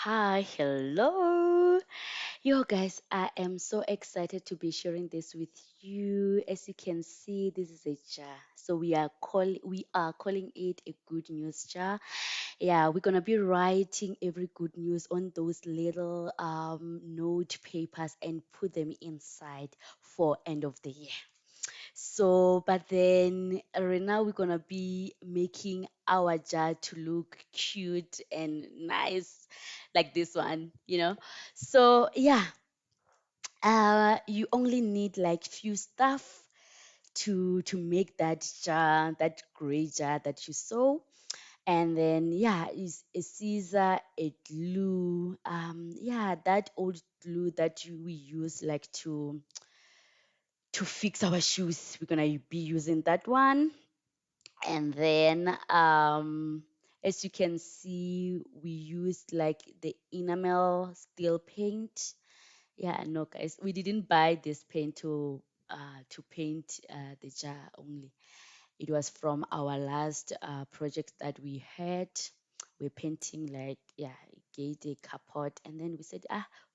Hi, hello. Yo, guys, I am so excited to be sharing this with you. As you can see, this is a jar. So we are calling it a good news jar. Yeah, we're gonna be writing every good news on those little note papers and put them inside for end of the year. So, but then right now we're gonna be making our jar to look cute and nice, like this one. So yeah, you only need like few stuff to make that jar, that gray jar that you saw, and then yeah, is a scissor, a glue, yeah, that old glue that we use like to fix our shoes. We're gonna be using that one. And then as you can see, we used like the enamel steel paint. Yeah, no guys, we didn't buy this paint to paint the jar only. It was from our last project that we had. We're painting like, yeah, gate a carport, and then we said,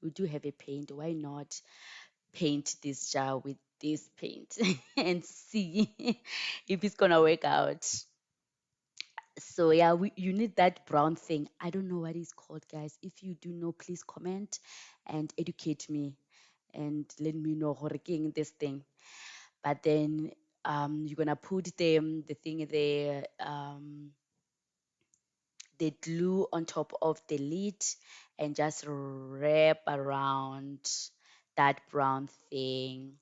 we do have a paint, why not paint this jar with this paint and see if it's gonna work out. So yeah, you need that brown thing. I don't know what it's called, guys. If you do know, please comment and educate me and let me know how to this thing. But then you're gonna put the thing there, the glue on top of the lid and just wrap around that brown thing.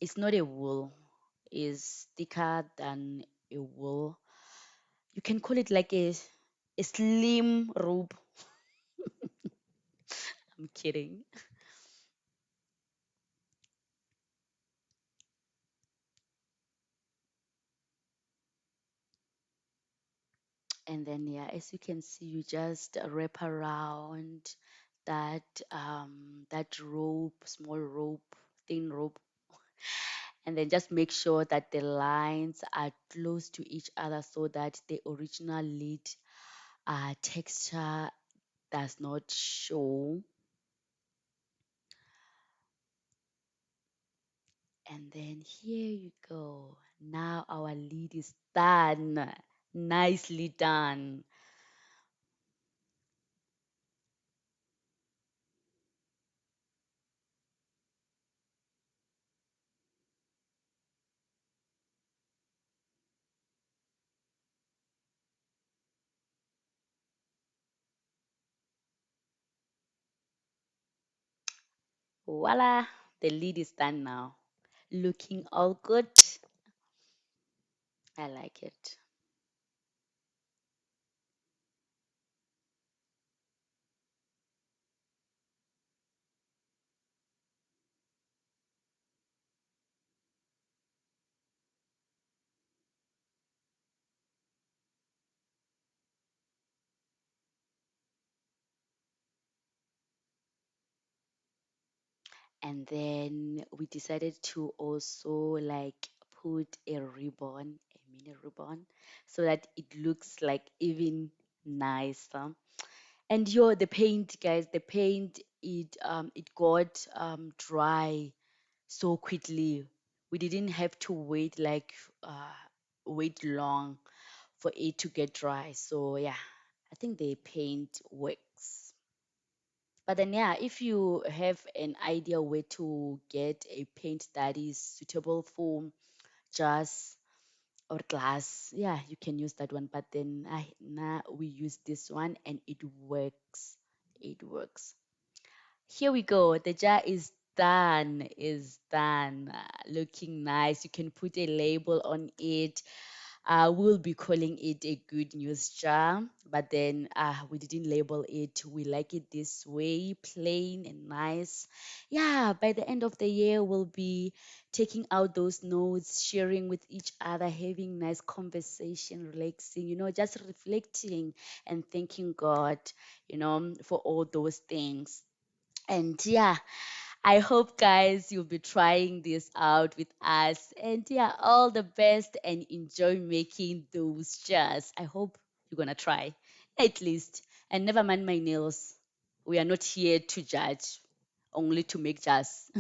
It's not a wool, it's thicker than a wool. You can call it like a slim robe. I'm kidding. And then yeah, as you can see, you just wrap around that that rope, small rope, thin rope, and then just make sure that the lines are close to each other so that the original lid texture does not show. And then here you go. Now our lid is done. Nicely done. Voila, the lid is done now. Looking all good. I like it. And then we decided to also like put a ribbon, a mini ribbon, so that it looks like even nicer. And the paint, guys, the paint it got dry so quickly. We didn't have to wait like wait long for it to get dry. So yeah, I think the paint works. But then yeah, if you have an idea where to get a paint that is suitable for jars or glass, yeah, you can use that one. But then now we use this one and it works. It works. Here we go. The jar is done. Is done. Looking nice. You can put a label on it. We'll be calling it a good news jar, but then we didn't label it. We like it this way, plain and nice. Yeah, by the end of the year, we'll be taking out those notes, sharing with each other, having nice conversation, relaxing, just reflecting and thanking God, for all those things. And yeah, I hope, guys, you'll be trying this out with us. And yeah, all the best and enjoy making those jars. I hope you're going to try at least. And never mind my nails. We are not here to judge, only to make jars.